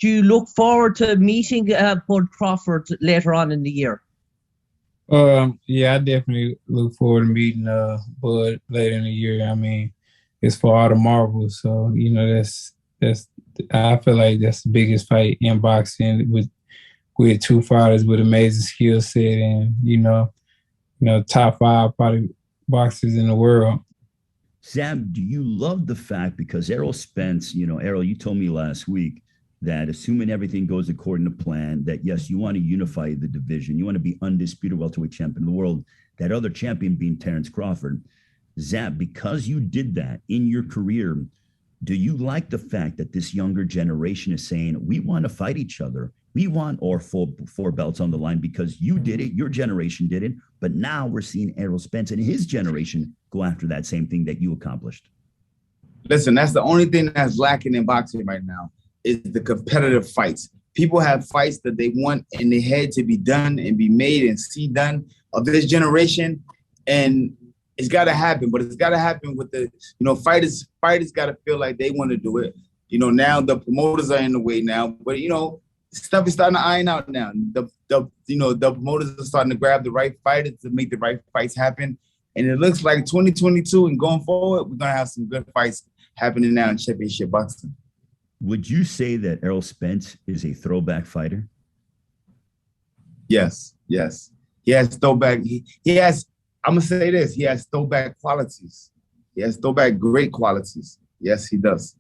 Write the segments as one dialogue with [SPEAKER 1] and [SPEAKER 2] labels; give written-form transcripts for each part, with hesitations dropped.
[SPEAKER 1] do you look forward to meeting Bud Crawford later on in the year?
[SPEAKER 2] Yeah, I definitely look forward to meeting Bud later in the year. I mean, it's for all the marbles, so you know that's I feel like that's the biggest fight in boxing with two fighters with amazing skill set and top five probably boxers in the world.
[SPEAKER 3] Zab, do you love the fact, because Errol Spence, Errol, you told me last week that assuming everything goes according to plan, that yes, you want to unify the division. You want to be undisputed welterweight champion of the world, that other champion being Terence Crawford. Zab, because you did that in your career, do you like the fact that this younger generation is saying, we want to fight each other? We want our four belts on the line because you did it, your generation did it, but now we're seeing Errol Spence and his generation go after that same thing that you accomplished.
[SPEAKER 4] Listen, that's the only thing that's lacking in boxing right now is the competitive fights. People have fights that they want in their head to be done and be made and see done of this generation, and it's got to happen, but it's got to happen with the, fighters got to feel like they want to do it. Now the promoters are in the way now, but, stuff is starting to iron out now. The promoters are starting to grab the right fighters to make the right fights happen. And it looks like 2022 and going forward, we're going to have some good fights happening now in championship boxing.
[SPEAKER 3] Would you say that Errol Spence is a throwback fighter?
[SPEAKER 4] Yes. He has throwback. He has, I'm going to say this, he has throwback qualities. He has throwback great qualities. Yes, he does.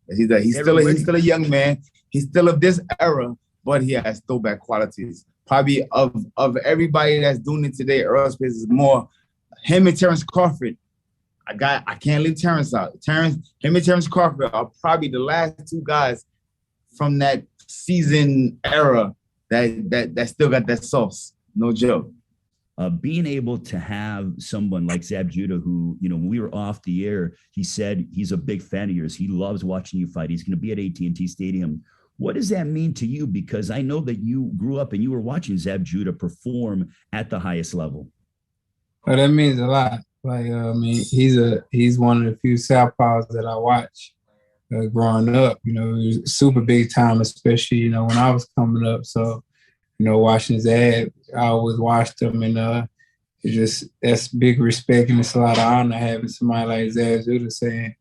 [SPEAKER 4] Yes, he does. He's still a young man. He's still of this era, but he has throwback qualities. Probably of everybody that's doing it today, Errol Spence is more him and Terence Crawford. I can't leave Terence out. Him and Terence Crawford are probably the last two guys from that season era that still got that sauce. No joke.
[SPEAKER 3] Being able to have someone like Zab Judah, who, when we were off the air, he said he's a big fan of yours. He loves watching you fight. He's going to be at AT&T Stadium. What does that mean to you? Because I know that you grew up and you were watching Zab Judah perform at the highest level.
[SPEAKER 2] Well, that means a lot. Like, he's one of the few southpaws that I watch growing up. He was super big time, especially, when I was coming up. So, watching his ad, I always watched him, and that's big respect, and it's a lot of honor having somebody like Zab Judah saying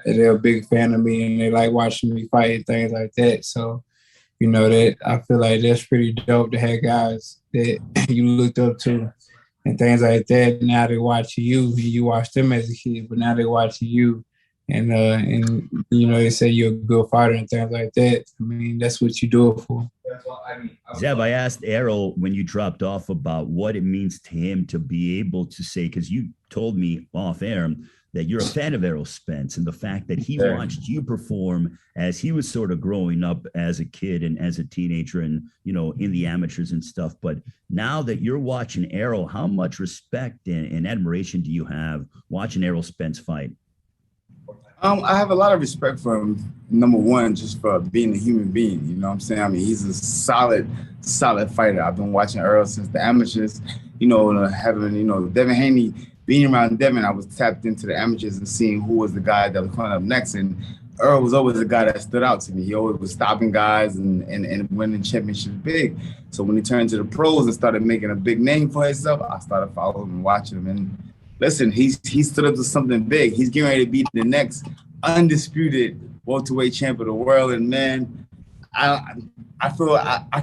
[SPEAKER 2] that they're a big fan of me and they like watching me fight and things like that. So, that I feel like that's pretty dope to have guys that you looked up to and things like that. Now they watch you, and you watched them as a kid, but now they watch you, and they say you're a good fighter and things like that. I mean, that's what you do it for.
[SPEAKER 3] Zeb, I asked Errol when you dropped off about what it means to him to be able to say, because you told me off air that you're a fan of Errol Spence and the fact that he watched you perform as he was sort of growing up as a kid and as a teenager and, in the amateurs and stuff. But now that you're watching Errol, how much respect and admiration do you have watching Errol Spence fight?
[SPEAKER 4] I have a lot of respect for him, number one, just for being a human being. You know what I'm saying? I mean, he's a solid fighter. I've been watching Errol since the amateurs, having, Devin Haney, being around Devin, I was tapped into the amateurs and seeing who was the guy that was coming up next. And Errol was always the guy that stood out to me. He always was stopping guys and winning championships big. So when he turned to the pros and started making a big name for himself, I started following him and watching him. And listen, he stood up to something big. He's getting ready to be the next undisputed welterweight champion of the world. And man, I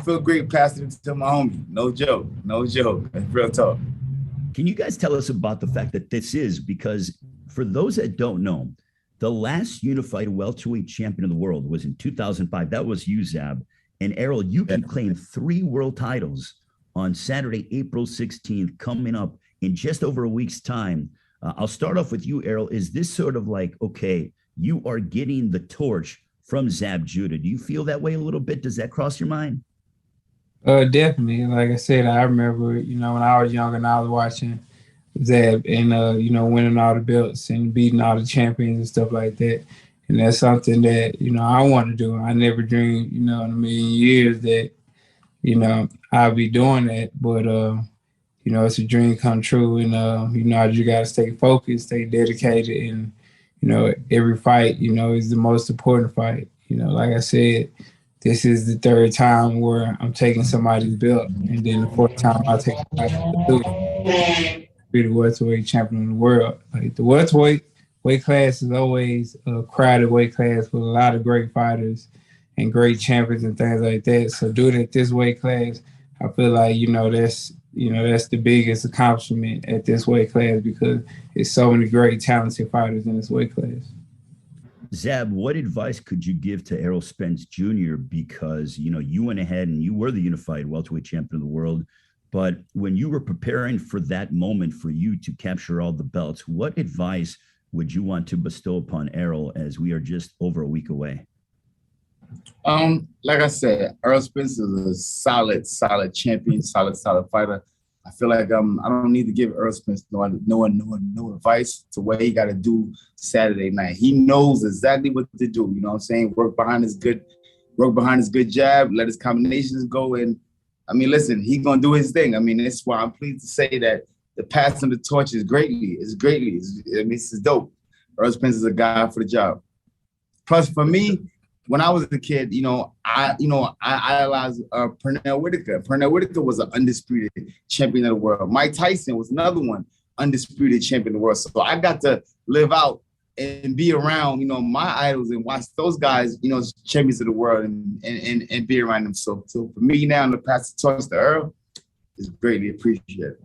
[SPEAKER 4] feel great passing it to my homie. No joke. That's real talk.
[SPEAKER 3] Can you guys tell us about the fact that this is, because for those that don't know, the last unified welterweight champion of the world was in 2005. That was you, Zab. And Errol, you can claim 3 world titles on Saturday, April 16th, coming up in just over a week's time. I'll start off with you, Errol. Is this sort of like, okay, you are getting the torch from Zab Judah? Do you feel that way a little bit? Does that cross your mind?
[SPEAKER 2] Definitely. Like I said, I remember, when I was younger and I was watching Zab and, winning all the belts and beating all the champions and stuff like that. And that's something that, I want to do. I never dreamed, in a million years that, I'll be doing that. But, it's a dream come true. And, I just got to stay focused, stay dedicated. And, every fight, is the most important fight. Like I said, this is the third time where I'm taking somebody's belt, and then the fourth time I take somebody's belt. Be the welterweight champion of the world. Like the welterweight weight class is always a crowded weight class with a lot of great fighters and great champions and things like that. So doing it this weight class, I feel like that's the biggest accomplishment at this weight class because there's so many great talented fighters in this weight class.
[SPEAKER 3] Zab, what advice could you give to Errol Spence Jr. Because you went ahead and you were the unified welterweight champion of the world. But when you were preparing for that moment for you to capture all the belts, what advice would you want to bestow upon Errol as we are just over a week away?
[SPEAKER 4] Like I said, Errol Spence is a solid champion, solid fighter. I feel like I don't need to give Errol Spence no advice to what he got to do Saturday night. He knows exactly what to do. You know what I'm saying? Work behind his good jab, let his combinations go, and listen, he's gonna do his thing. That's why I'm pleased to say that the passing of the torch is greatly. This is dope. Errol Spence is a guy for the job. Plus, for me, when I was a kid, I idolized Pernell Whitaker. Pernell Whitaker was an undisputed champion of the world. Mike Tyson was another one, undisputed champion of the world. So I got to live out and be around, my idols and watch those guys, champions of the world and be around them. So for me now to pass the torch to Earl is greatly appreciated.